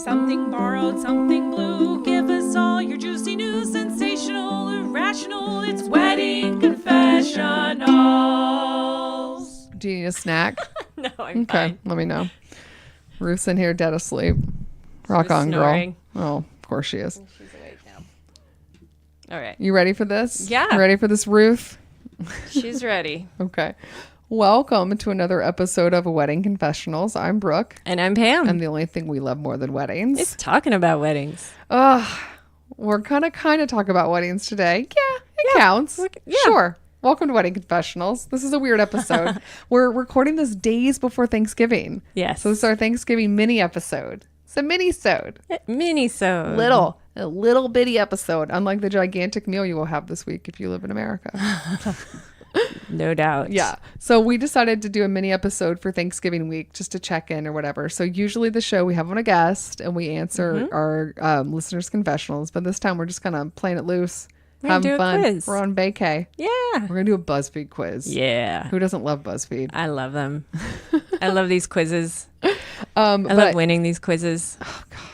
Something borrowed, something blue. Give us all your juicy news, sensational, irrational. It's Wedding Confessionals. Do you need a snack? No, I'm Okay, fine. let me know. Ruth's in here dead asleep. Rock on, snoring. girl. Oh, of course she is. She's awake now. All right. You ready for this? Yeah. You ready for this, Ruth? She's ready. Okay. Welcome to another episode of Wedding Confessionals. I'm Brooke. And I'm Pam. And the only thing we love more than weddings. It's talking about weddings. We're gonna kind of talk about weddings today. Yeah, it counts. Yeah. Sure. Welcome to Wedding Confessionals. This is a weird episode. We're recording this days before Thanksgiving. Yes. So this is our Thanksgiving mini episode. It's a mini-sode. Mini-sode. A little bitty episode, unlike the gigantic meal you will have this week if you live in America. No doubt. Yeah. So we decided to do a mini episode for Thanksgiving week just to check in or whatever. So usually the show we have on a guest and we answer our listeners' confessionals. But this time we're just kind of playing it loose. We're gonna do a fun. quiz. We're on vacay. Yeah. We're going to do a Buzzfeed quiz. Yeah. Who doesn't love Buzzfeed? I love them. I love these quizzes. I love winning these quizzes. Oh, God.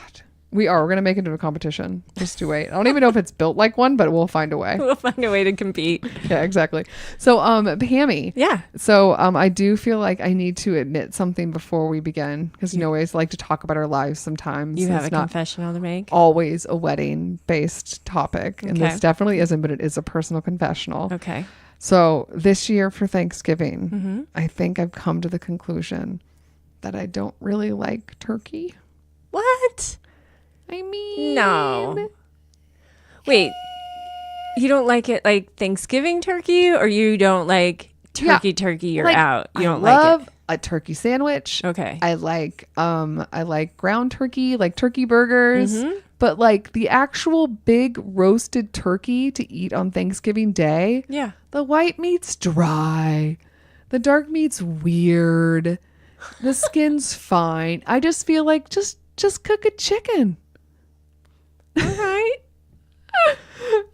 We're going to make it into a competition. Just to wait. I don't even know if it's built like one, but we'll find a way. We'll find a way to compete. Yeah, exactly. So, Pammy. Yeah. So, I do feel like I need to admit something before we begin because we always like to talk about our lives sometimes. You have it's a not confessional to make? always a wedding-based topic, and Okay. this definitely isn't, but it is a personal confessional. Okay. So, this year for Thanksgiving, I think I've come to the conclusion that I don't really like turkey. What? I mean, No. Wait. You don't like it like Thanksgiving turkey, or you don't like turkey, you're like, out. You don't I love like it. a turkey sandwich. Okay. I like ground turkey, like turkey burgers, but like the actual big roasted turkey to eat on Thanksgiving Day. Yeah. The white meat's dry. The dark meat's weird. The skin's fine. I just feel like just cook a chicken. All right.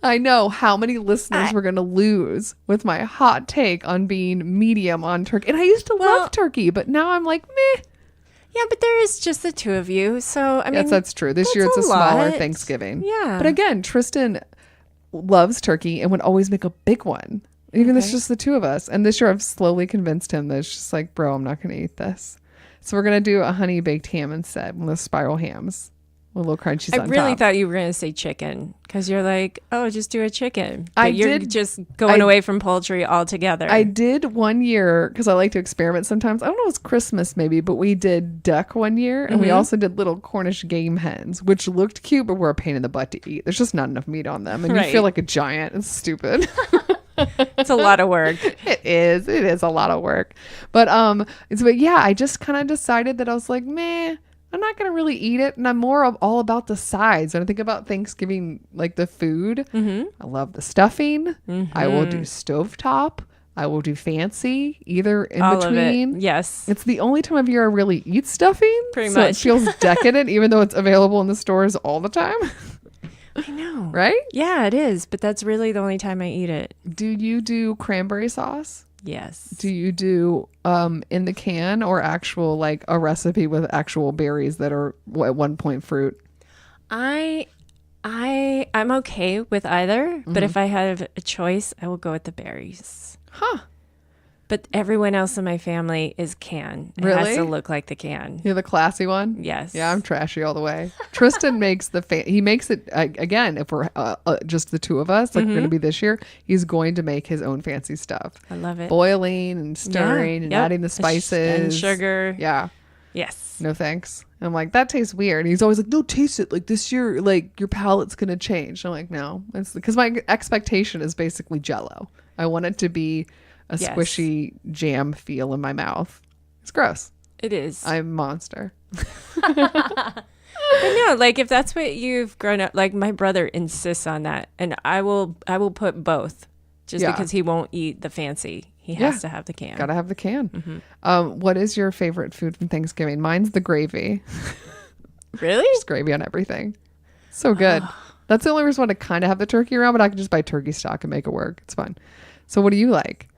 I know how many listeners we're going to lose with my hot take on being medium on turkey. And I used to love turkey, but now I'm like, meh. Yeah, but there is just the two of you. So, I mean, Yes, that's true. This year it's a smaller Thanksgiving. Yeah. But again, Tristan loves turkey and would always make a big one. Even if it's just the two of us. And this year I've slowly convinced him that it's just like, bro, I'm not going to eat this. So we're going to do a honey baked ham instead, one of those spiral hams. With little crunchies on top. I really thought you were going to say chicken because you're like, oh, just do a chicken. But you're did- just going away from poultry altogether. I did one year because I like to experiment sometimes. I don't know, it was Christmas maybe, but we did duck one year and we also did little Cornish game hens, which looked cute, but were a pain in the butt to eat. There's just not enough meat on them. And you feel like a giant. It's stupid. It's a lot of work. It is a lot of work. But yeah, I just kind of decided that I was like, meh. I'm not going to really eat it. And I'm more of all about the sides. When I think about Thanksgiving, like the food, I love the stuffing. I will do stovetop. I will do fancy, either in All between. of it. Yes. It's the only time of year I really eat stuffing. Pretty so much. it feels decadent, even though it's available in the stores all the time. I know. Right? Yeah, it is. But that's really the only time I eat it. Do you do cranberry sauce? Yes. Do you do in the can or actual, like a recipe with actual berries that are at one point fruit? I'm okay with either, but if I have a choice, I will go with the berries. Huh. But everyone else in my family is can. It has to look like the can. You're the classy one? Yes. Yeah, I'm trashy all the way. Tristan makes he makes it, again, if we're just the two of us, like we're going to be this year, he's going to make his own fancy stuff. I love it. Boiling and stirring and adding the spices. And sugar. Yeah. Yes. No thanks. And I'm like, that tastes weird. And he's always like, no, taste it. Like this year, like your palate's going to change. I'm like, no. It's because my expectation is basically Jell-O. I want it to be a squishy jam feel in my mouth. It's gross. It is. I'm a monster. But no, like if that's what you've grown up, like my brother insists on that, and I will put both, just because he won't eat the fancy. He has to have the can. Gotta have the can. What is your favorite food from Thanksgiving? Mine's the gravy. Really? Just gravy on everything. So good. That's the only reason why I kind of have the turkey around, but I can just buy turkey stock and make it work. It's fun. So what do you like?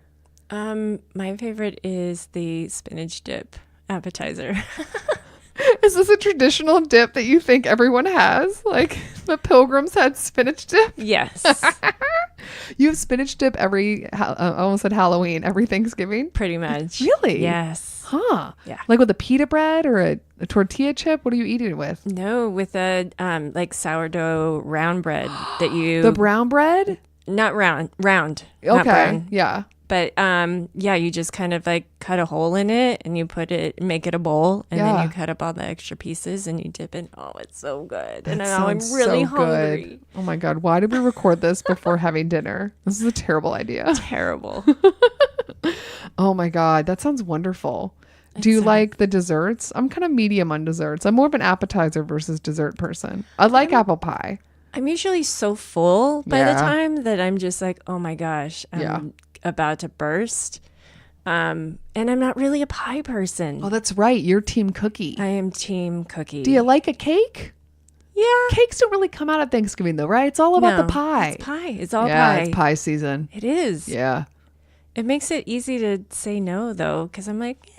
My favorite is the spinach dip appetizer. Is this a traditional dip that you think everyone has? Like the Pilgrims had spinach dip? Yes. You have spinach dip I almost said Halloween, every Thanksgiving? Pretty much. Really? Yes. Huh. Yeah. Like with a pita bread or a tortilla chip? What are you eating it with? No, with a like sourdough round bread that you... The brown bread? Not round. Not Okay. brown. Yeah. But yeah, you just kind of like cut a hole in it and you make it a bowl, and then you cut up all the extra pieces and you dip it. Oh, it's so good. And now I'm really hungry. Good. Oh my God. Why did we record this before having dinner? This is a terrible idea. Terrible. Oh my God. That sounds wonderful. Do you like the desserts? I'm kind of medium on desserts. I'm more of an appetizer versus dessert person. I like apple pie. I'm usually so full by the time that I'm just like, oh my gosh, I'm about to burst. And I'm not really a pie person. Oh, that's right. You're team cookie. I am team cookie. Do you like a cake? Yeah. Cakes don't really come out at Thanksgiving though, right? It's all about the pie. It's pie. It's all pie. Yeah, it's pie season. It is. Yeah. It makes it easy to say no though, because I'm like,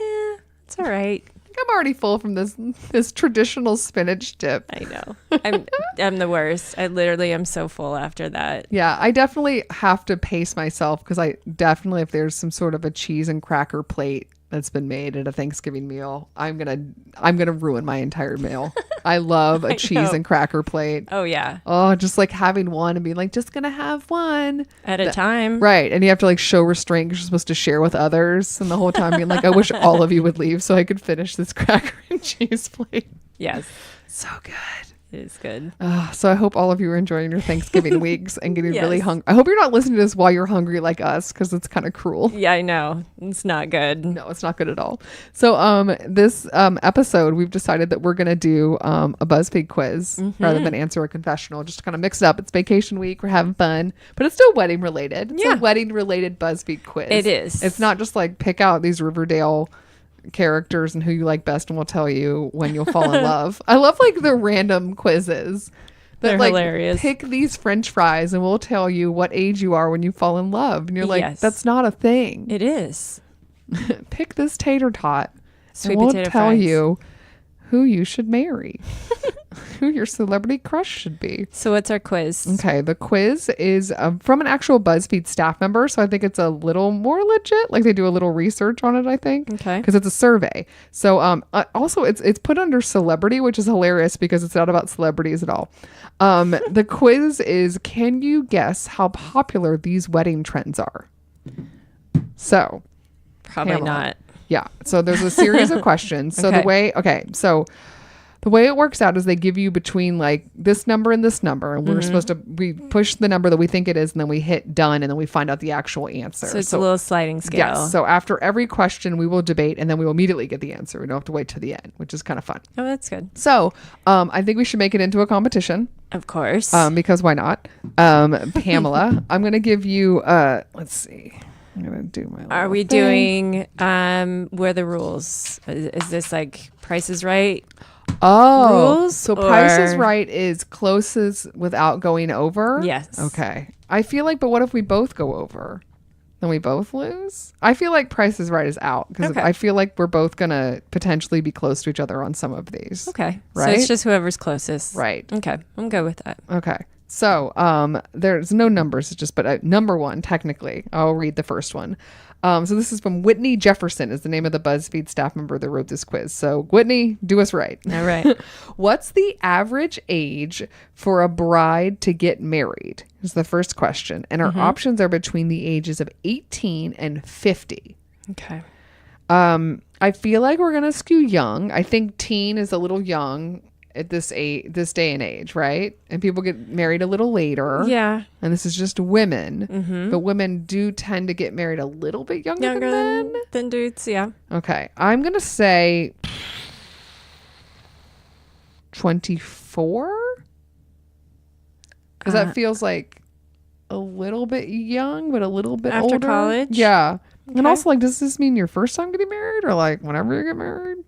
it's all right. I'm already full from this traditional spinach dip. I know. I'm the worst. I literally am so full after that. Yeah, I definitely have to pace myself because I definitely, if there's some sort of a cheese and cracker plate that's been made at a Thanksgiving meal, I'm gonna ruin my entire meal. I love a cheese and cracker plate. Oh yeah. Oh, just like having one and being like, just gonna have one at a time. Right. And you have to like show restraint because you're supposed to share with others. And the whole time being like, I wish all of you would leave so I could finish this cracker and cheese plate. Yes. So good. It is good. So I hope all of you are enjoying your Thanksgiving weeks and getting really hungry. I hope you're not listening to this while you're hungry like us, because it's kind of cruel. Yeah, I know. It's not good. No, it's not good at all. So this episode, we've decided that we're going to do a BuzzFeed quiz rather than answer a confessional, just to kind of mix it up. It's vacation week. We're having fun, but it's still wedding related. It's a wedding related BuzzFeed quiz. It is. It's not just like pick out these Riverdale characters and who you like best and we'll tell you when you'll fall in love. I love like the random quizzes that they're like hilarious. Pick these French fries and we'll tell you what age you are when you fall in love, and you're like, that's not a thing. It is. Pick this tater tot Sweet and potato we'll tell fries. you who you should marry. Who your celebrity crush should be. So what's our quiz? Okay, the quiz is from an actual BuzzFeed staff member, so I think it's a little more legit. Like they do a little research on it, I think. Okay. Because it's a survey. So also it's put under celebrity, which is hilarious because it's not about celebrities at all. The quiz is, can you guess how popular these wedding trends are? So probably Pamela. not. Yeah. So there's a series of questions. So the way it works out is they give you between like this number and this number, and we push the number that we think it is, and then we hit done, and then we find out the actual answer. So it's a little sliding scale. Yes. So after every question, we will debate, and then we will immediately get the answer. We don't have to wait to the end, which is kind of fun. Oh, that's good. So I think we should make it into a competition. Of course. Because why not? Pamela, I'm going to give you, let's see. I'm going to do my Are we doing where the rules? Is this like Price is Right? Rules? So Price is Right is closest without going over? Yes. Okay. I feel like, but what if we both go over? Then we both lose? I feel like Price is Right is out because I feel like we're both going to potentially be close to each other on some of these. Okay. Right? So it's just whoever's closest. Right. Okay. I'm good with that. Okay. So there's no numbers, it's just, but number one, technically, I'll read the first one. So this is from Whitney Jefferson is the name of the BuzzFeed staff member that wrote this quiz. So Whitney, do us right. All right. What's the average age for a bride to get married? Is the first question. And our options are between the ages of 18 and 50. Okay. I feel like we're going to skew young. I think teen is a little young at this day and age, right? And people get married a little later. Yeah. And this is just women. But women do tend to get married a little bit younger than men. Than dudes, yeah. Okay. I'm going to say 24. Because that feels like a little bit young, but a little bit after older. college? Yeah. Okay. And also, like, does this mean your first time getting married or like whenever you get married?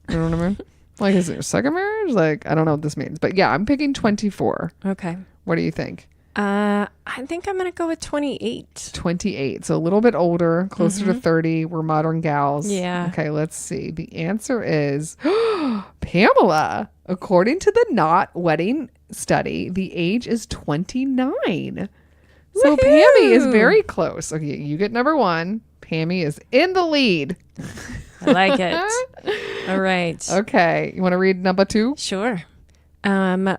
You know what I mean? Like, is it your second marriage? Like, I don't know what this means. But yeah, I'm picking 24. Okay. What do you think? I think I'm going to go with 28. 28. So a little bit older, closer to 30. We're modern gals. Yeah. Okay, let's see. The answer is Pamela. According to the Not Wedding study, the age is 29. So Woohoo! Pammy is very close. Okay, you get number 1. Pammy is in the lead. I like it. All right. Okay, you want to read number 2? Sure.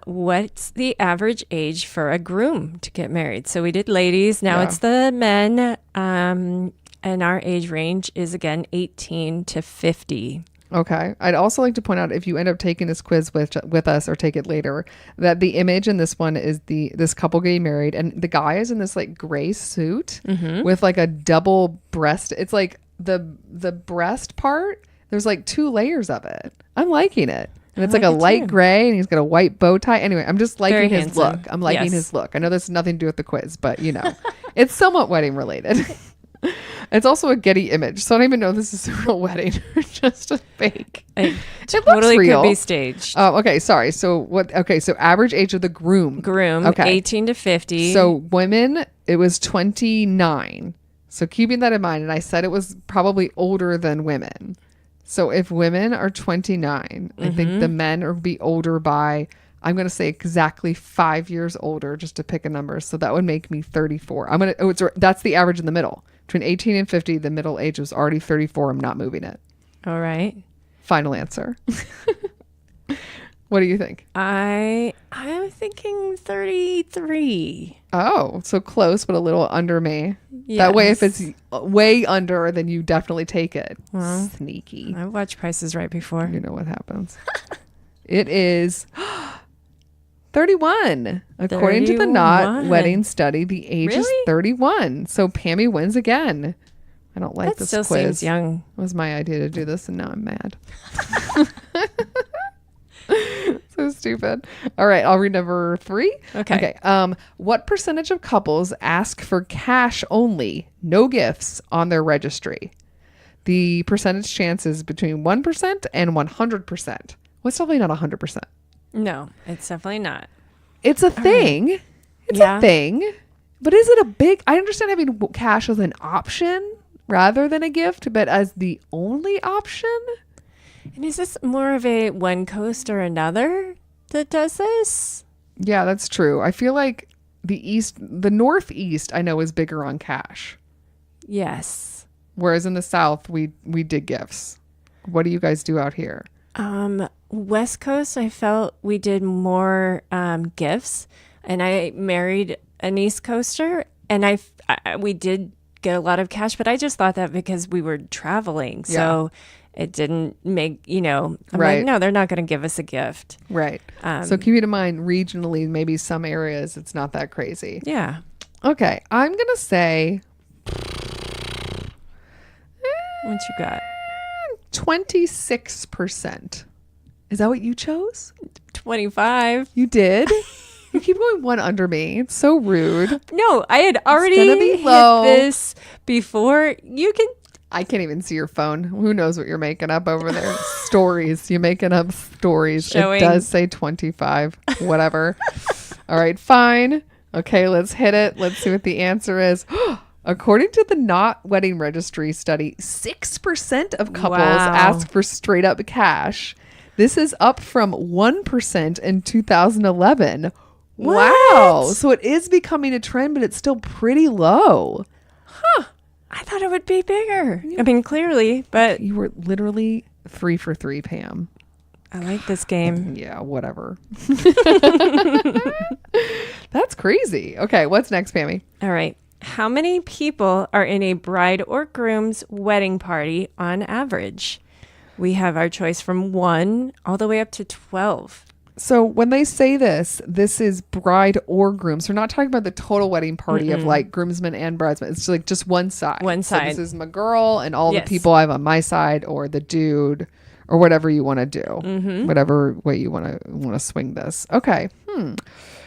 What's the average age for a groom to get married? So we did ladies. Now it's the men. And our age range is again 18 to 50. Okay. I'd also like to point out, if you end up taking this quiz with us or take it later, that the image in this one is this couple getting married, and the guy is in this like gray suit with like a double breast. It's like the breast part. There's like 2 layers of it. I'm liking it. And it's like a light gray, and he's got a white bow tie. Anyway, I'm just liking his look. I'm liking his look. I know this has nothing to do with the quiz, but you know, it's somewhat wedding related. It's also a Getty image, so I don't even know if this is a real wedding or just a fake. It totally could be staged. Oh, okay. Sorry. So what? Okay. So average age of the groom. Okay. 18 to 50. So women, it was 29. So keeping that in mind, and I said it was probably older than women. So if women are 29, I think the men are be older by, I'm going to say exactly 5 years older, just to pick a number. So that would make me 34. That's the average in the middle. Between 18 and 50, the middle age was already 34. I'm not moving it. All right. Final answer. What do you think? I'm thinking 33. Oh, so close, but a little under me. Yes. That way, if it's way under, then you definitely take it. Well, sneaky. I've watched Prices Right before. You know what happens. It is 31. According to the Not Wedding study, the age is 31. So Pammy wins again. I don't like this still quiz. Seems young. It was my idea to do this, and now I'm mad. So stupid. All right, I'll read number 3. Okay. What percentage of couples ask for cash only, no gifts, on their registry? The percentage chance is between 1% and 100%. What's definitely not 100%? No, it's definitely not. It's a thing. It's a thing. But is it a big... I understand having cash as an option rather than a gift, but as the only option? And is this more of a one coast or another that does this? Yeah, that's true. I feel like the Northeast, I know, is bigger on cash. Yes. Whereas in the South, we did gifts. What do you guys do out here? West Coast, I felt we did more gifts, and I married an East Coaster, and we did get a lot of cash, but I just thought that because we were traveling, so it didn't make, I'm like, no, they're not going to give us a gift. Right. So keep in mind, regionally, maybe some areas, it's not that crazy. Yeah. Okay. I'm going to say... What you got? 26%. Is that what you chose? 25. You did? You keep going one under me. It's so rude. No, I had already hit this before. I can't even see your phone. Who knows what you're making up over there? Stories. You're making up stories. It does say 25. Whatever. All right, fine. Okay, let's hit it. Let's see what the answer is. According to the Not Wedding Registry study, 6% of couples ask for straight up cash. This is up from 1% in 2011. What? Wow. So it is becoming a trend, but it's still pretty low. Huh. I thought it would be bigger. I mean, clearly, but... You were literally 3 for 3, Pam. I like this game. Yeah, whatever. That's crazy. Okay, what's next, Pammy? All right. How many people are in a bride or groom's wedding party on average? We have our choice from 1 all the way up to 12. So when they say this is bride or groom. So we're not talking about the total wedding party of like groomsmen and bridesmen. It's like just one side. One side. So this is my girl and all the people I have on my side, or the dude, or whatever you want to do. Whatever way you want to swing this. Okay.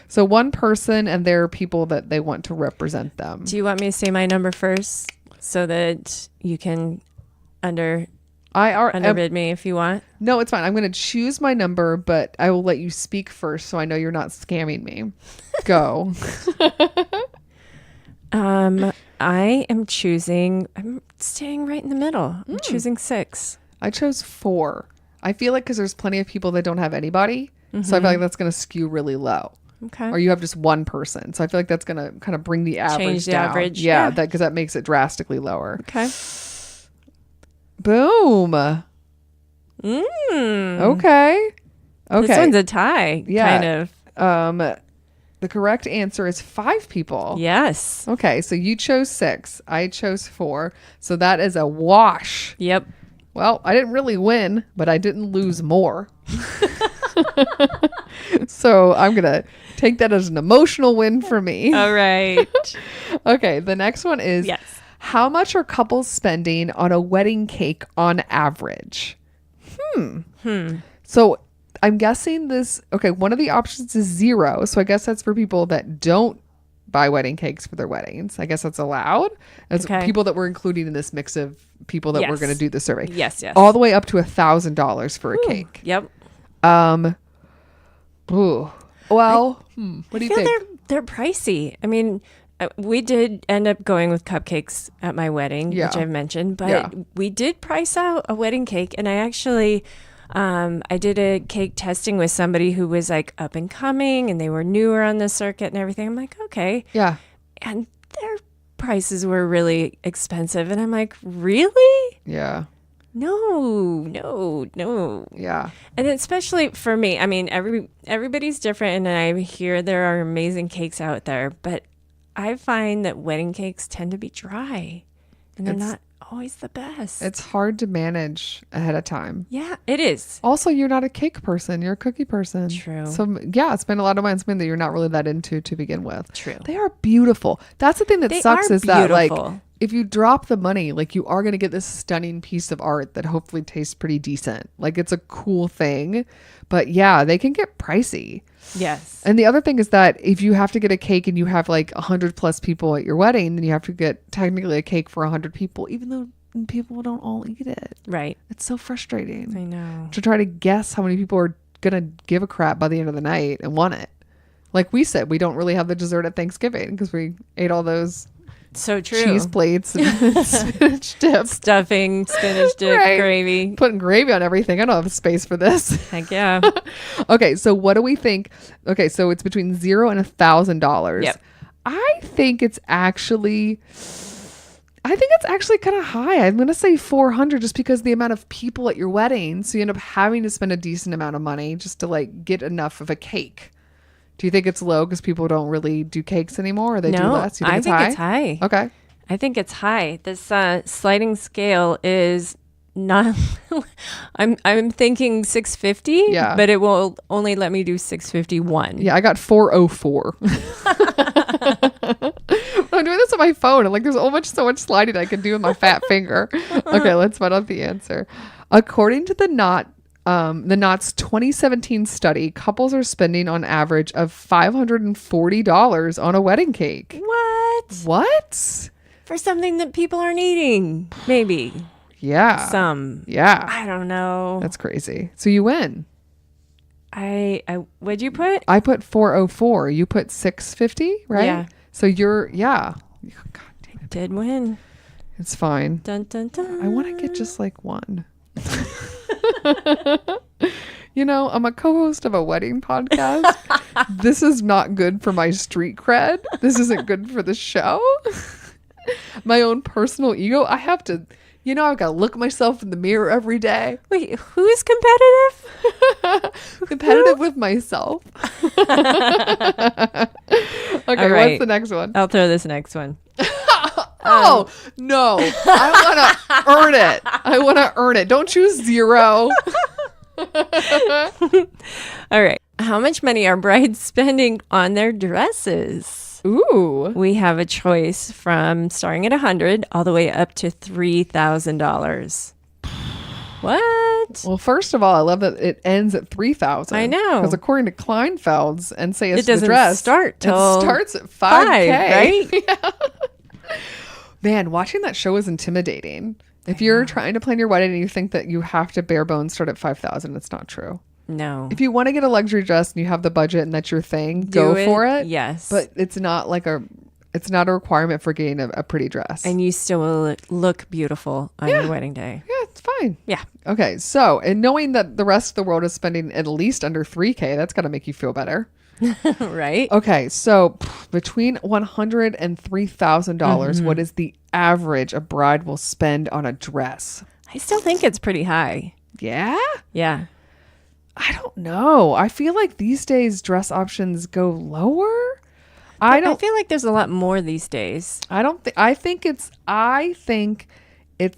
So one person and their people that they want to represent them. Do you want me to say my number first so that you can underbid me if you want. No, it's fine. I'm going to choose my number, but I will let you speak first so I know you're not scamming me. Go. I'm staying right in the middle. I'm choosing 6. I chose 4. I feel like because there's plenty of people that don't have anybody. So I feel like that's going to skew really low. Okay. Or you have just one person. So I feel like that's going to kind of bring the average Change the down. average. Yeah, because that makes it drastically lower. Okay. Boom. Okay. This one's a tie. Yeah. Kind of. The correct answer is 5 people. Yes. Okay, so you chose 6. I chose 4. So that is a wash. Yep. Well, I didn't really win, but I didn't lose more. So I'm going to take that as an emotional win for me. All right. Okay, the next one is, yes. How much are couples spending on a wedding cake on average? So I'm guessing one of the options is 0. So I guess that's for people that don't buy wedding cakes for their weddings. I guess that's allowed. As people that we're including in this mix of people that we're going to do the survey. Yes, yes. All the way up to $1,000 for a cake. Yep. Ooh. Well, what do you think? They're pricey. I mean, we did end up going with cupcakes at my wedding, which I've mentioned, but we did price out a wedding cake, and I actually I did a cake testing with somebody who was like up and coming and they were newer on the circuit and everything. I'm like, okay. Yeah. And their prices were really expensive. And I'm like, really? Yeah. No. Yeah. And especially for me, I mean, everybody's different. And I hear there are amazing cakes out there, but I find that wedding cakes tend to be dry and they're not always the best. It's hard to manage ahead of time. Yeah, it is. Also, you're not a cake person. You're a cookie person. True. So yeah, it's been a lot of something that you're not really that into to begin with. True. They are beautiful. That's the thing that sucks is that like if you drop the money, like you are going to get this stunning piece of art that hopefully tastes pretty decent. Like it's a cool thing, but yeah, they can get pricey. Yes. And the other thing is that if you have to get a cake and you have like 100+ people at your wedding, then you have to get technically a cake for 100 people, even though people don't all eat it. Right. It's so frustrating. I know. To try to guess how many people are going to give a crap by the end of the night and want it. Like we said, we don't really have the dessert at Thanksgiving because we ate all those cheese plates and spinach dip. Stuffing, spinach dip, gravy. Putting gravy on everything. I don't have space for this. Heck yeah. Okay, so what do we think? Okay, so it's between $0 and $1,000. Yep. I think it's actually kind of high. I'm going to say 400 just because the amount of people at your wedding. So you end up having to spend a decent amount of money just to like get enough of a cake. Do you think it's low because people don't really do cakes anymore or they do less? You think it's high. Okay. I think it's high. This sliding scale is not I'm thinking 650, but it will only let me do 651. Yeah, I got 404. I'm doing this on my phone and like there's so much sliding I can do with my fat finger. Okay, let's find out the answer. According to the Knott's 2017 study, couples are spending on average of $540 on a wedding cake. What? For something that people aren't eating, maybe. Yeah. Yeah. I don't know. That's crazy. So you win. What'd you put? I put 404. You put 650, right? Yeah. So God dang it. Did win. It's fine. Dun, dun, dun. I want to get just like one. You know, I'm a co-host of a wedding podcast. This is not good for my street cred. This isn't good for the show. My own personal ego. I have to, I've got to look myself in the mirror every day. Wait, who's competitive? Competitive with myself. Okay, what's the next one? I'll throw this next one. Oh, no. I want to earn it. Don't choose 0. All right. How much money are brides spending on their dresses? Ooh. We have a choice from starting at $100 all the way up to $3,000. What? Well, first of all, I love that it ends at $3,000. I know. Because according to Kleinfeld's and say it doesn't start till it starts at $5K. Right? Yeah. Man, watching that show is intimidating. If you're trying to plan your wedding and you think that you have to bare bones start at $5,000, it's not true. No. If you want to get a luxury dress and you have the budget and that's your thing, go for it. Yes. But it's not a requirement for getting a pretty dress. And you still will look beautiful on your wedding day. Yeah, it's fine. Yeah. Okay. So, and knowing that the rest of the world is spending at least under $3,000, that's got to make you feel better. Right. Okay. So between $100,000 and $3,000, what is the average a bride will spend on a dress? I still think it's pretty high. Yeah? Yeah. I don't know. I feel like these days dress options go lower. I feel like there's a lot more these days. I think it's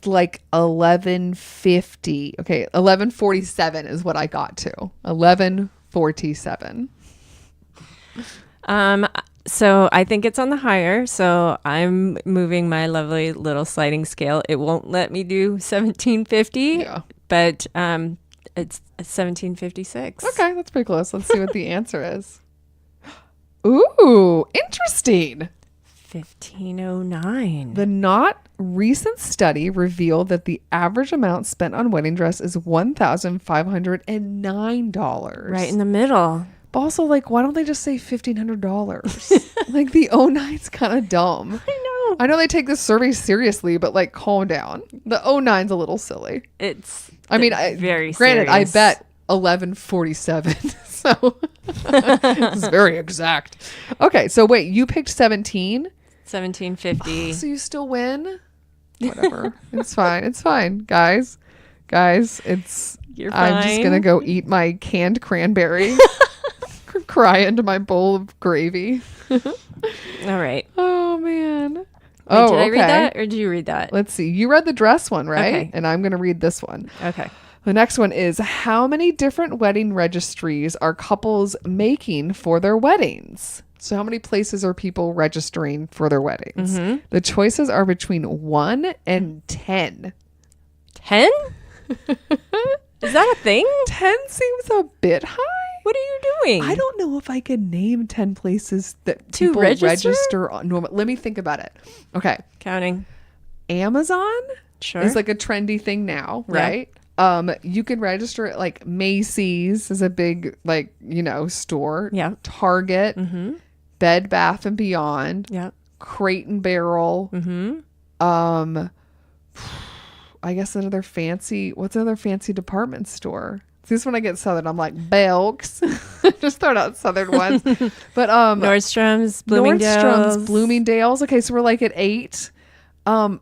like 1150. Okay, 1147 is what I got to. 1147. So I think it's on the higher. So I'm moving my lovely little sliding scale. It won't let me do 1750. Yeah. But it's 1756. Okay, that's pretty close. Let's see what the answer is. Ooh, interesting. 1509. The not recent study revealed that the average amount spent on wedding dress is $1,509. Right in the middle. But also, like, why don't they just say $1,500? Like, the 09's kind of dumb. I know they take this survey seriously, but like, calm down. The 09's a little silly. It's very granted, I bet 1147. So it's very exact. Okay, so wait, you picked 1750. So you still win? Whatever. It's fine. It's fine, guys. I'm just gonna go eat my canned cranberry. Cry into my bowl of gravy. All right. Oh man. Wait, did I read that or did you read that? Let's see. You read the dress one, right? Okay. And I'm going to read this one. Okay. The next one is, how many different wedding registries are couples making for their weddings? So how many places are people registering for their weddings? Mm-hmm. The choices are between 1 and 10. 10? Is that a thing? 10 seems a bit high. What are you doing? I don't know if I can name 10 places that people register on normal. Let me think about it. Okay. Counting. Amazon sure. is like a trendy thing now, right? Yeah. You can register at like Macy's is a big store. Yeah. Target. Mm-hmm. Bed Bath and Beyond. Yeah. Crate and Barrel. Mm-hmm. I guess what's another fancy department store? This when I get southern, I'm like Belks. Just throwing out southern ones. But Nordstrom's, Bloomingdale's. Okay, so we're like at 8. I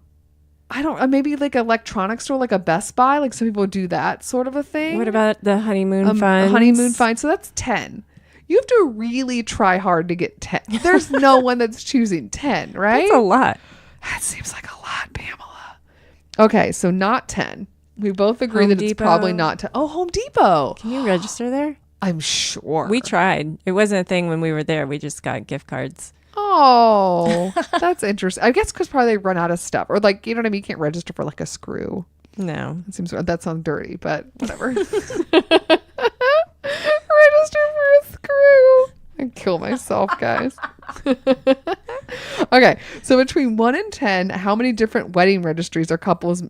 don't maybe like an electronics store, like a Best Buy, like some people do that sort of a thing. What about the honeymoon fund? Honeymoon fund. So that's 10. You have to really try hard to get 10. There's no one that's choosing 10, right? That's a lot. That seems like a lot, Pamela. Okay, so not 10. We both agree that it's probably not 10. Oh, Home Depot. Can you register there? I'm sure. We tried. It wasn't a thing when we were there. We just got gift cards. Oh, that's interesting. I guess because probably they run out of stuff. Or like, you know what I mean? You can't register for like a screw. No. That sounds dirty, but whatever. Register for a screw. I'd kill myself, guys. Okay, so between 1 and 10, how many different wedding registries are couples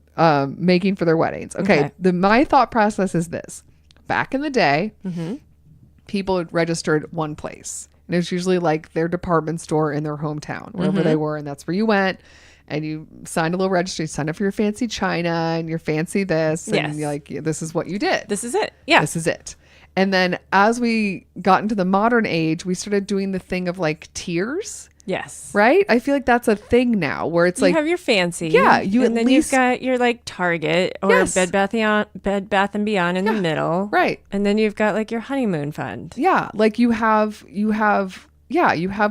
making for their weddings? Okay. My thought process is this. Back in the day, people had registered one place. And it was usually like their department store in their hometown, wherever they were. And that's where you went. And you signed a little registry, signed up for your fancy china and your fancy this. And you're like, this is what you did. This is it. Yeah. This is it. And then as we got into the modern age, we started doing the thing of like tiers. Yes. Right? I feel like that's a thing now where it's like. You have your fancy. Yeah. And then you've got your like Target or Bed Bath and Beyond in the middle. Right. And then you've got like your honeymoon fund. Yeah. Like you have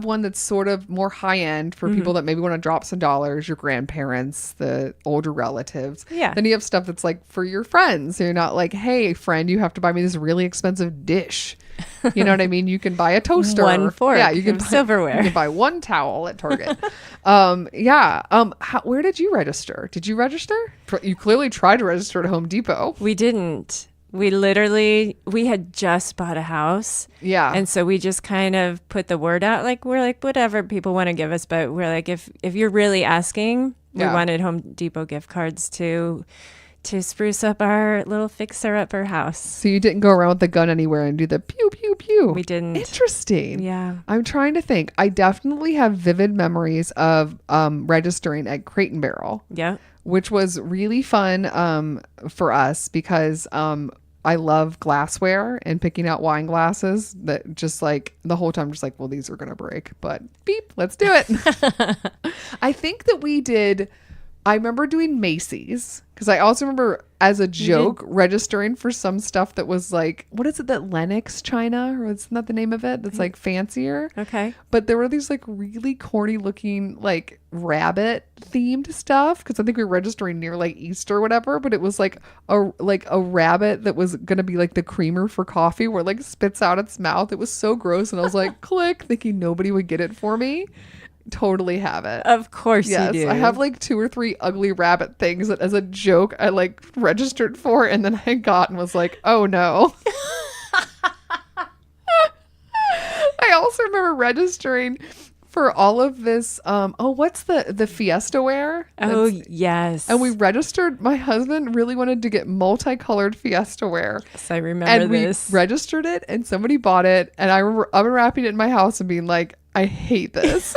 one that's sort of more high end for people that maybe want to drop some dollars, your grandparents, the older relatives. Yeah. Then you have stuff that's like for your friends. So you're not like, hey, friend, you have to buy me this really expensive dish. You know what I mean? You can buy a toaster. One fork. Yeah, you can buy silverware. You can buy one towel at Target. Where did you register? Did you register? You clearly tried to register at Home Depot. We didn't. We had just bought a house. Yeah. And so we just kind of put the word out. Like, we're like, whatever people want to give us. But we're like, if you're really asking, We wanted Home Depot gift cards to spruce up our little fixer-upper house. So you didn't go around with the gun anywhere and do the pew, pew, pew. We didn't. Interesting. Yeah. I'm trying to think. I definitely have vivid memories of registering at Crate and Barrel. Yeah. Which was really fun for us because I love glassware and picking out wine glasses that just like the whole time just like, well, these are going to break, but beep, let's do it. I think that we did... I remember doing Macy's because I also remember as a joke registering for some stuff that was like, what is it that Lenox China, or isn't that the name of it? That's like fancier. Okay. But there were these like really corny looking like rabbit themed stuff because I think we were registering near like Easter or whatever, but it was like a rabbit that was going to be like the creamer for coffee where it like spits out its mouth. It was so gross. And I was like, click, thinking nobody would get it for me. Totally have it. Of course you do. I have like 2 or 3 ugly rabbit things that as a joke I like registered for and then I got and was like, oh no. I also remember registering for all of this what's the Fiesta wear? Oh yes. And we registered. My husband really wanted to get multicolored Fiesta wear. Yes, I remember this. We registered it and somebody bought it and I remember unwrapping it in my house and being like, I hate this.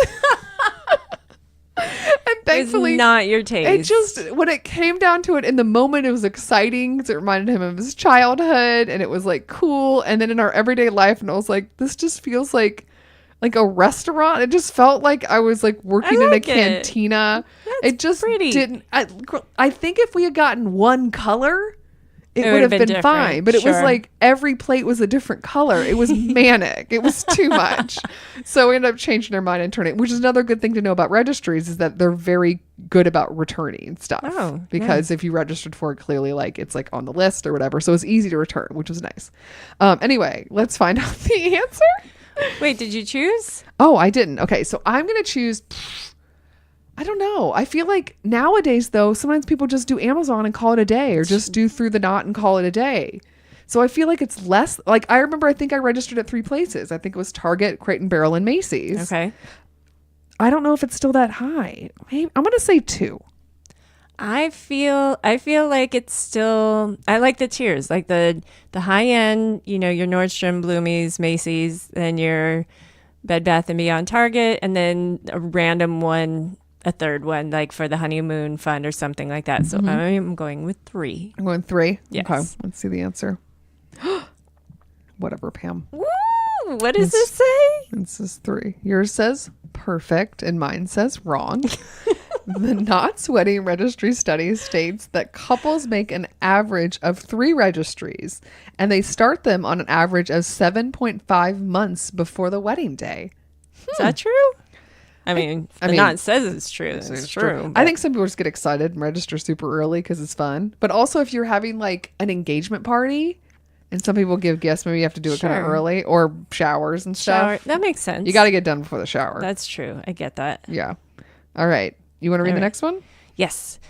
And thankfully it's not your taste. It just, when it came down to it in the moment, it was exciting because it reminded him of his childhood and it was like cool. And then in our everyday life, and I was like, this just feels like a restaurant. It just felt like I was like working in a cantina. It just pretty. didn't. I think if we had gotten one color, it would have been different. Fine. But it was like every plate was a different color. It was manic. It was too much. So we ended up changing their mind and turning, which is another good thing to know about registries is that they're very good about returning stuff. Oh, because if you registered for it, clearly like it's like on the list or whatever. So it's easy to return, which was nice. Anyway, let's find out the answer. Wait, did you choose? Oh, I didn't. Okay, so I'm going to choose... I don't know. I feel like nowadays, though, sometimes people just do Amazon and call it a day or just do Through the Knot and call it a day. So I feel like it's less... Like, I remember I think I registered at 3 places. I think it was Target, Crate and Barrel, and Macy's. Okay. I don't know if it's still that high. Maybe, I'm going to say 2. I feel like it's still... I like the tiers. Like the high end, you know, your Nordstrom, Bloomies, Macy's, then your Bed Bath & Beyond, Target, and then a random one... a third one, like for the honeymoon fund or something like that. So I'm going with 3. I'm going 3? Yes. Okay, let's see the answer. Whatever, Pam. Woo! What does this say? It says 3. Yours says perfect and mine says wrong. The Knots Wedding Registry study states that couples make an average of 3 registries and they start them on an average of 7.5 months before the wedding day. Is that true? I mean, Knot says it's true. It's true. I think some people just get excited and register super early because it's fun. But also if you're having like an engagement party and some people give gifts, maybe you have to do it kind of early or showers and stuff. That makes sense. You got to get done before the shower. That's true. I get that. Yeah. All right. You want to read the next one? Yes.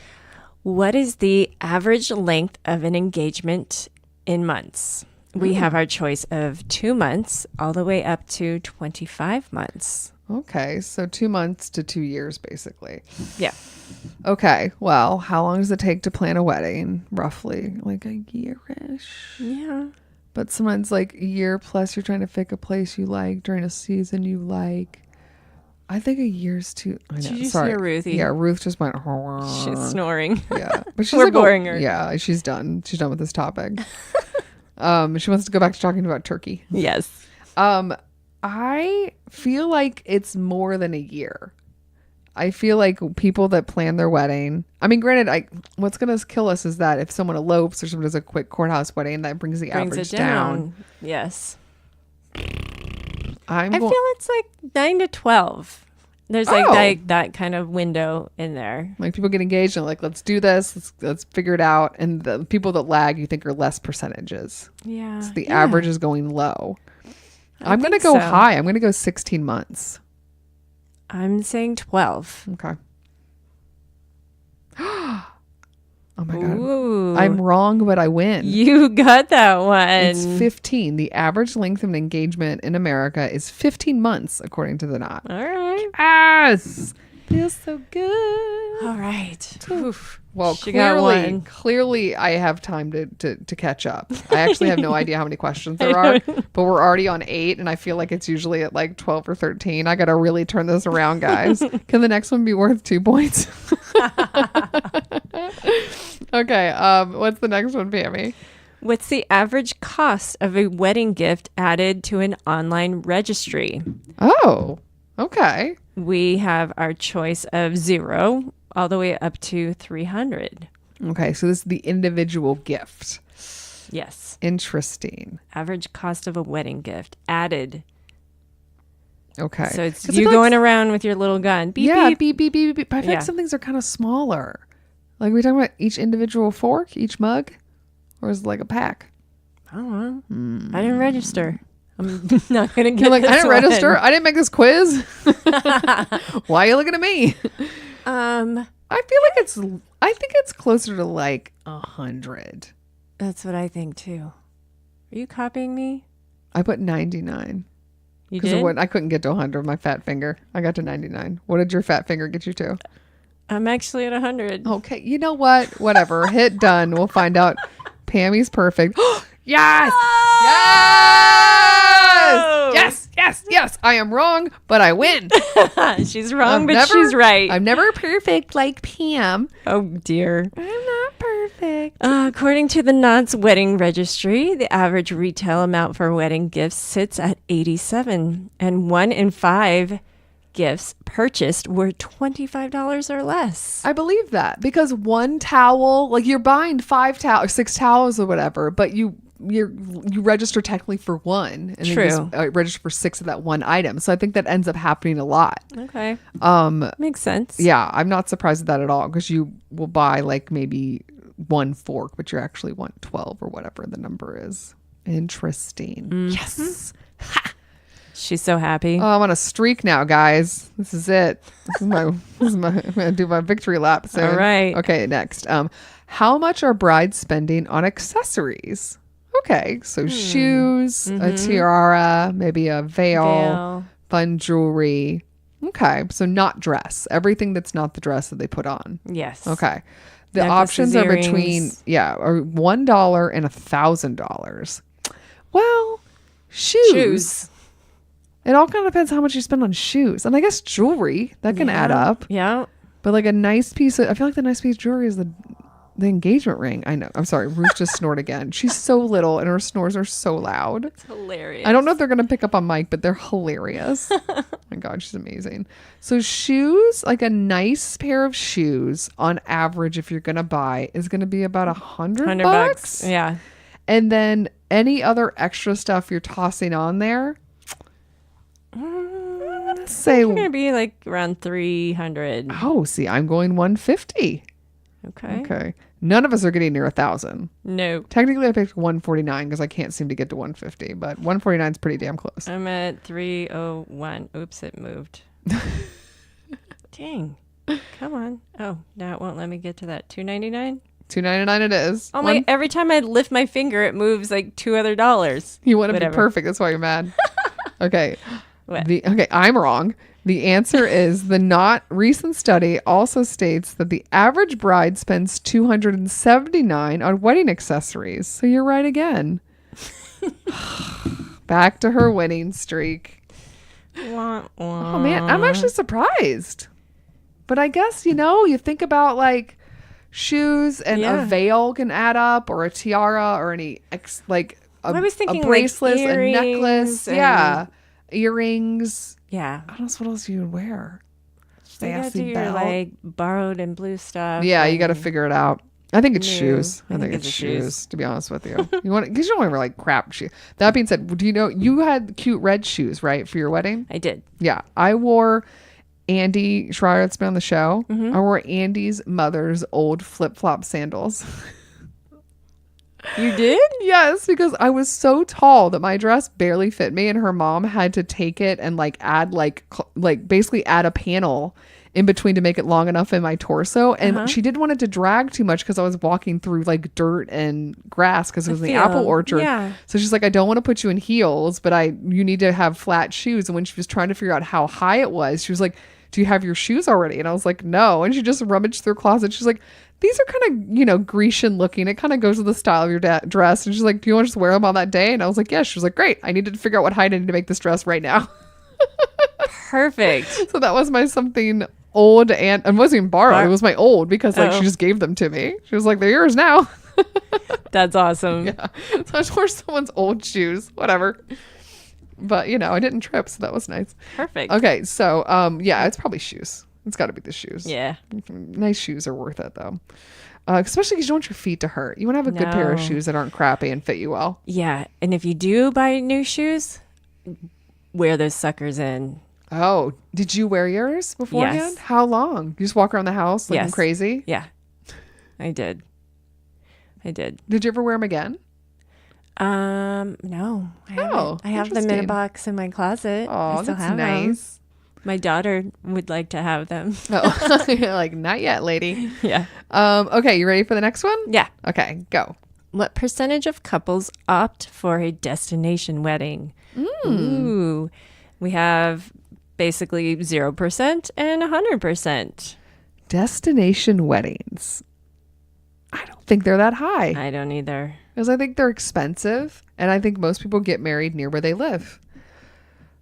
What is the average length of an engagement in months? We have our choice of 2 months all the way up to 25 months. Okay, so 2 months to 2 years, basically. Yeah. Okay, well, how long does it take to plan a wedding? Roughly, like a year-ish. Yeah. But sometimes like a year plus you're trying to pick a place you like during a season you like. I think a year's too... I know. Did you see Ruthie? Yeah, Ruth just went... She's snoring. Yeah. But she's We're boring her. Yeah, she's done. She's done with this topic. She wants to go back to talking about turkey. Yes. I feel like it's more than a year. I feel like people that plan their wedding... I mean, granted, what's going to kill us is that if someone elopes or someone does a quick courthouse wedding, that brings the average down. Yes. I feel it's like 9 to 12. There's like that kind of window in there. Like people get engaged and like, let's do this. Let's figure it out. And the people that lag, you think are less percentages. Yeah. So the average is going low. I'm going to go high. I'm going to go 16 months. I'm saying 12. Okay. Oh my God. Ooh. I'm wrong, but I win. You got that one. It's 15. The average length of an engagement in America is 15 months, according to the Knot. All right. Yes. Feels so good. All right. Oof. Well, She got one. clearly I have time to catch up. I actually have no idea how many questions there are, but we're already on 8 and I feel like it's usually at like 12 or 13. I got to really turn this around, guys. Can the next one be worth 2 points? Okay. What's the next one, Pammy? What's the average cost of a wedding gift added to an online registry? Oh, okay. We have our choice of 0 all the way up to 300. Okay, so this is the individual gift. Yes. Interesting. Average cost of a wedding gift added. Okay. So it's you going around with your little gun. Beep, beep. Beep, beep, beep, beep. But I feel like some things are kind of smaller. Like, are we talking about each individual fork, each mug? Or is it like a pack? I don't know. I didn't register. I'm not going to get You're like, I didn't one. register. I didn't make this quiz. Why are you looking at me? I think it's closer to like 100. That's what I think too. Are you copying me? I put 99. You did? I couldn't get to 100 with my fat finger. I got to 99. What did your fat finger get you to? I'm actually at 100. Okay. You know what? Whatever. Hit done. We'll find out. Pammy's perfect. Yes! Oh! Yes! I am wrong, but I win. She's wrong, but she's right. I'm never perfect like Pam. Oh, dear. I'm not perfect. According to the Knott's Wedding Registry, the average retail amount for wedding gifts sits at 87, and 1 in 5 gifts purchased were $25 or less. I believe that because one towel, like you're buying 5 towels or 6 towels or whatever, but you register technically for one and True. then just register for 6 of that one item. So I think that ends up happening a lot. Okay. Makes sense. Yeah, I'm not surprised at that at all because you will buy like maybe 1 fork, but you actually want 12 or whatever the number is. Interesting. Mm-hmm. Yes. Ha! She's so happy. Oh, I'm on a streak now, guys. This is it. I'm gonna do my victory lap soon. All right. Okay, next. How much are brides spending on accessories? Okay, so shoes, a tiara, maybe a veil, fun jewelry. Okay, so not dress. Everything that's not the dress that they put on. Yes. Okay. The options are between are $1 and $1,000. Well, shoes. It all kind of depends how much you spend on shoes. And I guess jewelry, that can add up. Yeah. But like a nice piece of, I feel like the nice piece of jewelry is the engagement ring. I know. I'm sorry. Ruth just snored again. She's so little and her snores are so loud. It's hilarious. I don't know if they're going to pick up on mic, but they're hilarious. Oh my God, she's amazing. So shoes, like a nice pair of shoes on average, if you're going to buy, is going to be about $100 bucks. Yeah. And then any other extra stuff you're tossing on there, say you're gonna be like around 300. Oh, see, I'm going 150. Okay. None of us are getting near 1,000. No. Technically, I picked 149 because I can't seem to get to 150, but 149 is pretty damn close. I'm at 301. Oops, it moved. Dang. Come on. Oh, now it won't let me get to that. 299. 299 it is. Oh my! Every time I lift my finger, it moves like $2 other. You want to be perfect. That's why you're mad. Okay. What? Okay, I'm wrong. The answer is the Knott recent study also states that the average bride spends $279 on wedding accessories. So you're right again. Back to her winning streak. Wah, wah. Oh man, I'm actually surprised. But I guess, you think about like shoes and a veil can add up, or a tiara, or any I was thinking a bracelet, like a necklace, earrings. Yeah. I don't know what else you would wear. You gotta do your like borrowed and blue stuff. Yeah, you got to figure it out. I think it's shoes. I think it's shoes, to be honest with you. Because you don't want to wear like crap shoes. That being said, do you know you had cute red shoes, right, for your wedding? I did. Yeah, I wore Andy Schreier, that's been on the show. I wore Andy's mother's old flip-flop sandals. You did? Yes, because I was so tall that my dress barely fit me, and her mom had to take it and add basically add a panel in between to make it long enough in my torso. And she didn't want it to drag too much because I was walking through like dirt and grass because it was in the apple orchard. Yeah. So she's like, I don't want to put you in heels, but you need to have flat shoes. And when she was trying to figure out how high it was, she was like, do you have your shoes already? And I was like, no. And she just rummaged through her closet. She's like, these are kind of, Grecian looking. It kind of goes with the style of your dress. And she's like, do you want to just wear them on that day? And I was like, yeah. She was like, great. I needed to figure out what height I need to make this dress right now. Perfect. So that was my something old, and it wasn't even borrowed. It was my old because she just gave them to me. She was like, they're yours now. That's awesome. Yeah. So I just wore someone's old shoes, whatever. But I didn't trip, so that was nice. Perfect. Okay, so it's probably shoes. It's got to be the shoes. Yeah. Nice shoes are worth it though. Especially because you don't want your feet to hurt. You want to have a good pair of shoes that aren't crappy and fit you well. Yeah, and if you do buy new shoes, wear those suckers in. Oh, did you wear yours beforehand? Yes. How long? You just walk around the house looking crazy? Yeah, I did. Did you ever wear them again? No. I have them in a box in my closet. Oh, that's have nice. Them. My daughter would like to have them. Oh, like not yet, lady. Yeah. Okay, you ready for the next one? Yeah. Okay, go. What percentage of couples opt for a destination wedding? Ooh. We have basically 0% and 100%. Destination weddings. I don't think they're that high. I don't either. Because I think they're expensive, and I think most people get married near where they live.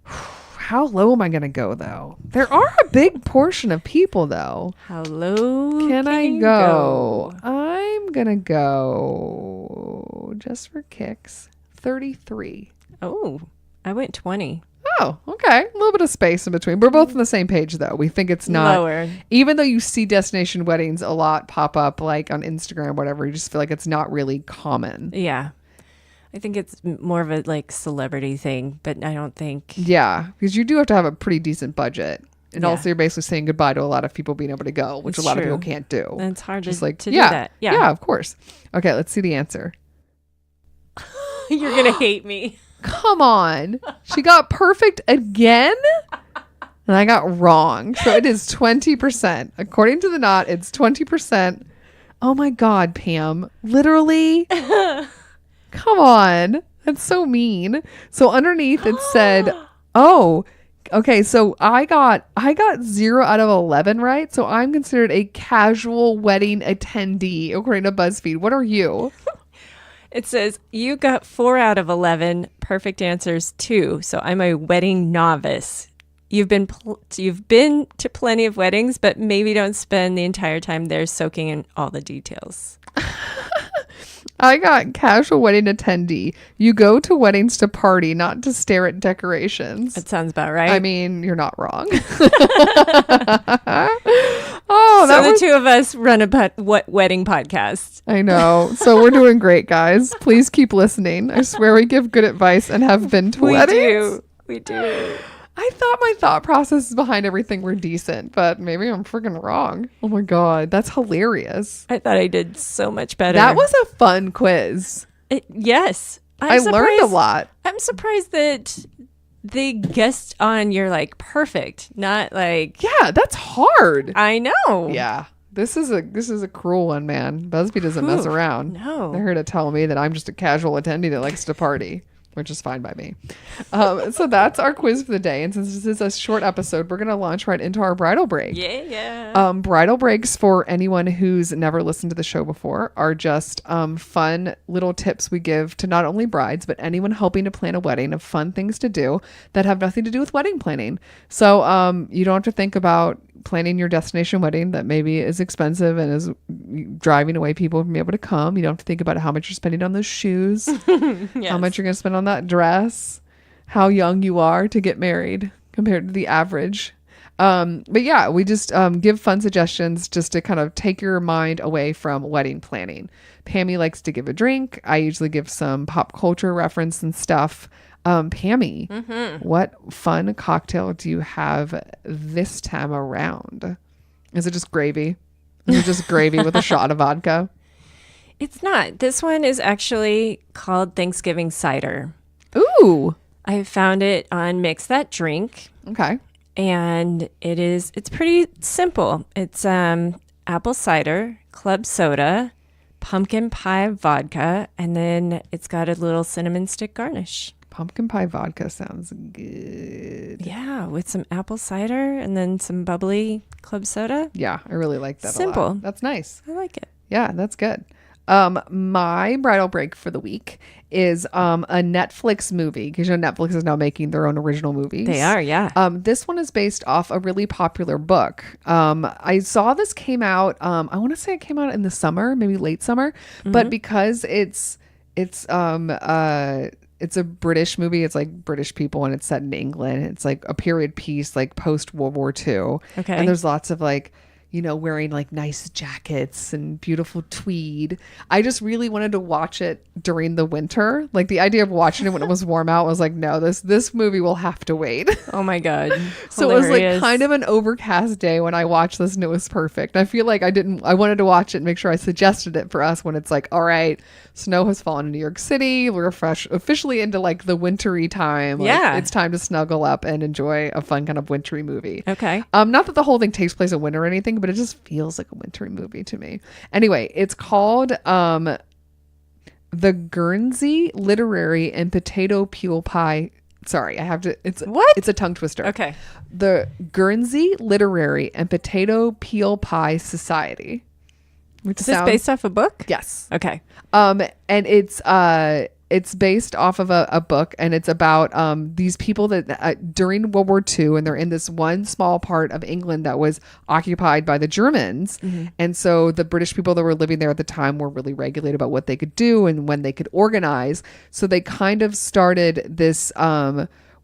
How low am I going to go, though? There are a big portion of people, though. How low can I go? I'm going to go, just for kicks, 33. Oh, I went 20. Oh, okay. A little bit of space in between. We're both on the same page, though. We think it's not lower. Even though you see destination weddings a lot pop up, like on Instagram, whatever, you just feel like it's not really common. Yeah. I think it's more of a celebrity thing, but I don't think. Yeah, because you do have to have a pretty decent budget. And also you're basically saying goodbye to a lot of people being able to go, which it's a lot true. of people can't do. And it's hard to do yeah, that. Yeah, of course. Okay, let's see the answer. You're going to hate me. Come on. She got perfect again? And I got wrong. So it is 20%. According to the knot, it's 20%. Oh my God, Pam. Literally? Come on. That's so mean. So underneath it said, oh, okay. So I got 0 out of 11, right? So I'm considered a casual wedding attendee, according to BuzzFeed. What are you? It says you got 4 out of 11 perfect answers too. So I'm a wedding novice. You've been to plenty of weddings, but maybe don't spend the entire time there soaking in all the details. I got casual wedding attendee. You go to weddings to party, not to stare at decorations. That sounds about right. I mean, you're not wrong. The two of us run a wedding podcast. I know. So we're doing great, guys. Please keep listening. I swear we give good advice and have been to weddings. We do. I thought my thought processes behind everything were decent, but maybe I'm freaking wrong. Oh my God. That's hilarious. I thought I did so much better. That was a fun quiz. Yes. I learned a lot. I'm surprised that they guessed on you're like perfect, not like. Yeah, that's hard. I know. Yeah. This is a cruel one, man. BuzzFeed doesn't mess around. No. They're here to tell me that I'm just a casual attendee that likes to party, which is fine by me. So that's our quiz for the day. And since this is a short episode, we're going to launch right into our bridal break. Yeah. Bridal breaks, for anyone who's never listened to the show before, are just fun little tips we give to not only brides, but anyone helping to plan a wedding, of fun things to do that have nothing to do with wedding planning. So you don't have to think about planning your destination wedding that maybe is expensive and is driving away people from being able to come. You don't have to think about how much you're spending on those shoes, Yes. how much you're going to spend on that dress, how young you are to get married compared to the average. But yeah, we just give fun suggestions just to kind of take your mind away from wedding planning. Pammy likes to give a drink. I usually give some pop culture reference and stuff. Pammy, what fun cocktail do you have this time around? Is it just gravy? Is it just gravy with a shot of vodka? It's not. This one is actually called Thanksgiving Cider. Ooh. I found it on Mix That Drink. Okay. And it's pretty simple. It's apple cider, club soda, pumpkin pie vodka, and then it's got a little cinnamon stick garnish. Pumpkin pie vodka sounds good. Yeah, with some apple cider and then some bubbly club soda. Yeah, I really like that. Simple. A lot. That's nice. I like it. Yeah, that's good. My bridal break for the week is a Netflix movie, because Netflix is now making their own original movies. They are, yeah. This one is based off a really popular book. I saw this came out. I want to say it came out in the summer, maybe late summer, but because it's a British movie. It's like British people and it's set in England. It's like a period piece, like post World War II. Okay. And there's lots of like, wearing like nice jackets and beautiful tweed. I just really wanted to watch it during the winter. Like the idea of watching it when it was warm out was like, no, this movie will have to wait. Oh my God. So it was like kind of an overcast day when I watched this and it was perfect. I feel like I wanted to watch it and make sure I suggested it for us when it's like, all right, snow has fallen in New York City. We're officially into like the wintry time. Like, yeah. It's time to snuggle up and enjoy a fun kind of wintry movie. Okay. Not that the whole thing takes place in winter or anything, but it just feels like a wintry movie to me. Anyway, it's called The Guernsey Literary and Potato Peel Pie. Sorry, it's a tongue twister. Okay. The Guernsey Literary and Potato Peel Pie Society. Is this based off a book? Yes. Okay. And it's based off of a book, and it's about these people that during World War II, and they're in this one small part of England that was occupied by the Germans. Mm-hmm. And so the British people that were living there at the time were really regulated about what they could do and when they could organize. So they kind of started this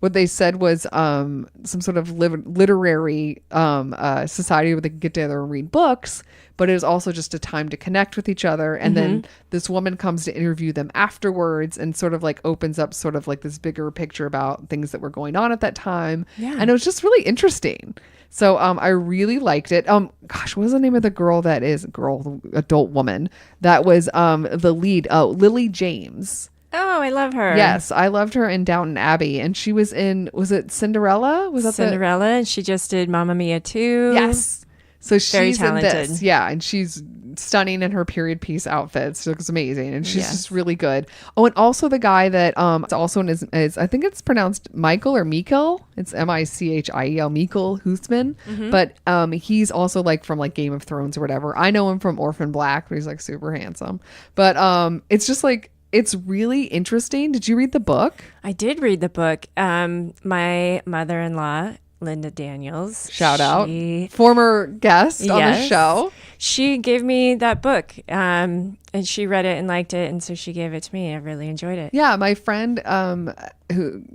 what they said was some sort of literary society where they could get together and read books, but it was also just a time to connect with each other. And then this woman comes to interview them afterwards and sort of like opens up sort of like this bigger picture about things that were going on at that time. Yeah. And it was just really interesting. So I really liked it. Gosh, what was the name of the adult woman that was the lead? Oh, Lily James. Oh, I love her. Yes, I loved her in Downton Abbey. And she was was it Cinderella? Was that Cinderella? And she just did Mamma Mia too. Yes. So Very she's talented. in this. Yeah, and she's stunning in her period piece outfits. She looks amazing. And she's just really good. Oh, and also the guy that also is I think it's pronounced Michael or Mikkel. It's Michiel, Mikkel Hoosman. Mm-hmm. But he's also like from like Game of Thrones or whatever. I know him from Orphan Black, but he's like super handsome. But it's just like, it's really interesting. Did you read the book? I did read the book. My mother-in-law, Linda Daniels. Shout out. Former guest on the show. She gave me that book and she read it and liked it. And so she gave it to me. I really enjoyed it. Yeah. My friend,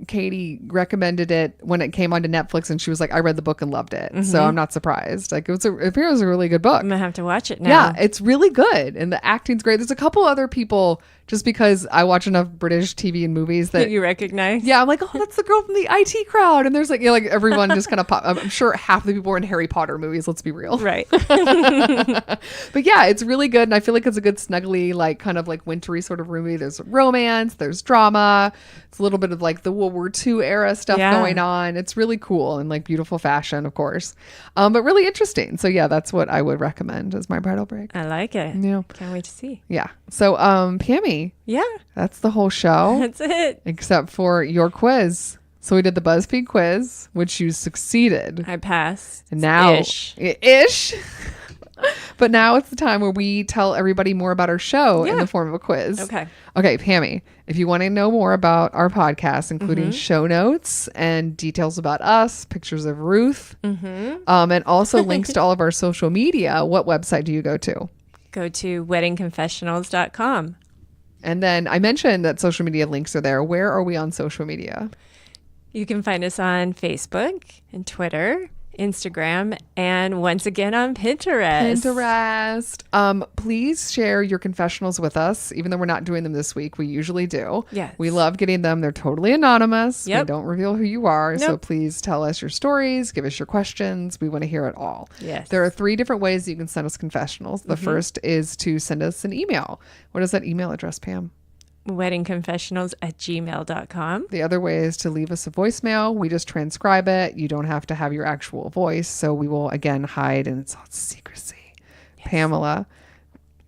Katie recommended it when it came onto Netflix, and she was like, I read the book and loved it. Mm-hmm. So I'm not surprised. Like it appears it was a really good book. I'm going to have to watch it now. Yeah. It's really good. And the acting's great. There's a couple other people, just because I watch enough British TV and movies that you recognize. Yeah. I'm like, oh, that's the girl from the IT Crowd. And there's like, like everyone just kind of pop. I'm sure half the people are in Harry Potter movies. Let's be real. Right. But yeah, it's really good. And I feel like it's a good snuggly, like kind of like wintry sort of movie. There's romance, there's drama. It's a little bit of like the World War II era stuff going on. It's really cool and like beautiful fashion, of course. But really interesting. So yeah, that's what I would recommend as my bridal break. I like it. Yeah. Can't wait to see. Yeah. So Pammy. Yeah. That's the whole show. That's it. Except for your quiz. So we did the BuzzFeed quiz, which you succeeded. I passed. And now Ish. But now it's the time where we tell everybody more about our show in the form of a quiz. Okay, Pammy, if you want to know more about our podcast, including show notes and details about us, pictures of Ruth, and also links to all of our social media, what website do you go to? Go to weddingconfessionals.com. And then I mentioned that social media links are there. Where are we on social media? You can find us on Facebook and Twitter, Instagram, and once again on Pinterest. Please share your confessionals with us, even though we're not doing them this week. We usually do. Yes. We love getting them. They're totally anonymous. Yep. We don't reveal who you are. Nope. So please tell us your stories. Give us your questions. We want to hear it all. Yes. There are 3 different ways that you can send us confessionals. The first is to send us an email. What is that email address, Pam? weddingconfessionals@gmail.com. The other way is to leave us a voicemail. We just transcribe it. You don't have to have your actual voice. So we will, again, hide, and it's all secrecy. Yes. Pamela,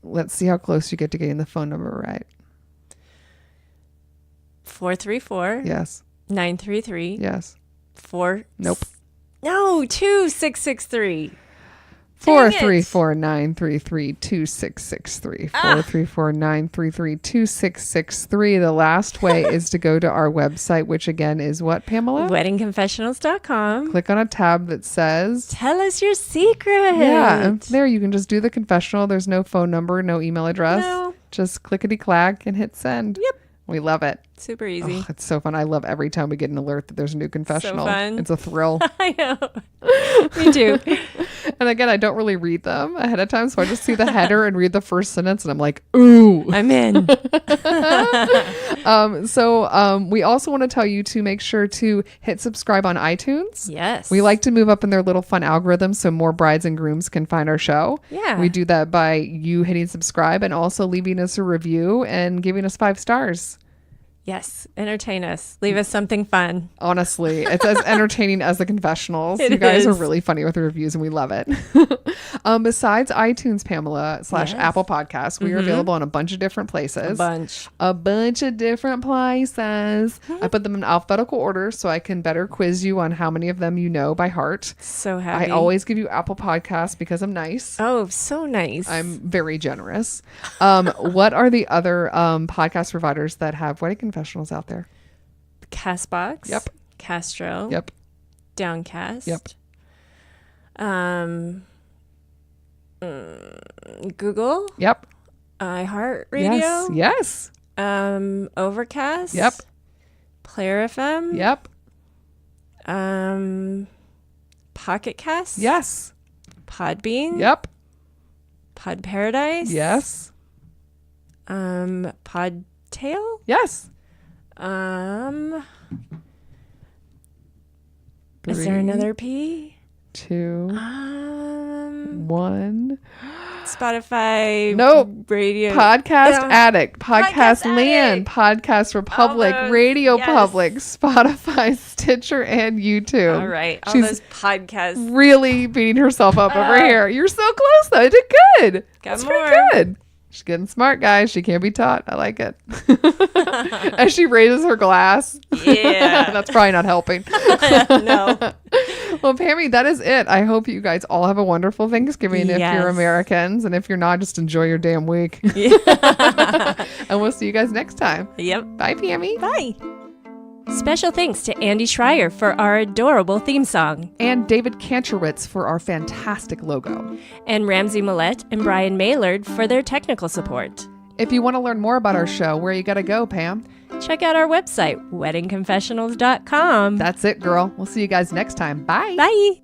let's see how close you get to getting the phone number right. 434. Yes. 933. Yes. 4. Nope. No, 2663. 434-933-2663. 434-933-2663. The last way is to go to our website, which again is what, Pamela? WeddingConfessionals.com. Click on a tab that says Tell us your secret. Yeah, and there you can just do the confessional. There's no phone number, no email address. No. Just clickety-clack and hit send. Yep. We love it. Super easy. Oh, it's so fun. I love every time we get an alert that there's a new confessional. So fun. It's a thrill. I know. Me too. And again, I don't really read them ahead of time, so I just see the header and read the first sentence, and I'm like, ooh. I'm in. We also want to tell you to make sure to hit subscribe on iTunes. Yes. We like to move up in their little fun algorithm so more brides and grooms can find our show. Yeah. We do that by you hitting subscribe and also leaving us a review and giving us 5 stars. Yes. Entertain us. Leave us something fun. Honestly, it's as entertaining as the confessionals. It You guys is. are really funny with the reviews and we love it. Besides iTunes, Pamela / Yes. Apple Podcasts, we are available on a bunch of different places. A bunch of different places. I put them in alphabetical order so I can better quiz you on how many of them you know by heart. So happy. I always give you Apple Podcasts because I'm nice. Oh, so nice. I'm very generous. What are the other podcast providers that have wedding confessionals out there? Castbox. Yep. Castro. Yep. Downcast. Yep. Google. Yep. iHeartRadio. Yes. Overcast. Yep. Player FM. Yep. Pocket Cast. Yes. Podbean. Yep. Pod Paradise. Yes. Podtail. Yes. Is there another P? 2, 1. Spotify. Nope. Radio. Podcast No. Addict, Podcast Podcast Land, Podcast Republic, All those, Radio yes. Public, Spotify, Stitcher, and YouTube. All right. All She's those podcasts. really beating herself up over here. You're so close, though. I did good. Got That's more. pretty good. She's getting smart, guys. She can't be taught. I like it. As she raises her glass. Yeah. That's probably not helping. No. Well, Pammy, that is it. I hope you guys all have a wonderful Thanksgiving if Yes. you're Americans. And if you're not, just enjoy your damn week. Yeah. And we'll see you guys next time. Yep. Bye, Pammy. Bye. Special thanks to Andy Schreier for our adorable theme song, And David Kantrowitz for our fantastic logo. and Ramsey Millette and Brian Maylard for their technical support. If you want to learn more about our show, where you got to go, Pam? Check out our website, weddingconfessionals.com. That's it, girl. We'll see you guys next time. Bye. Bye.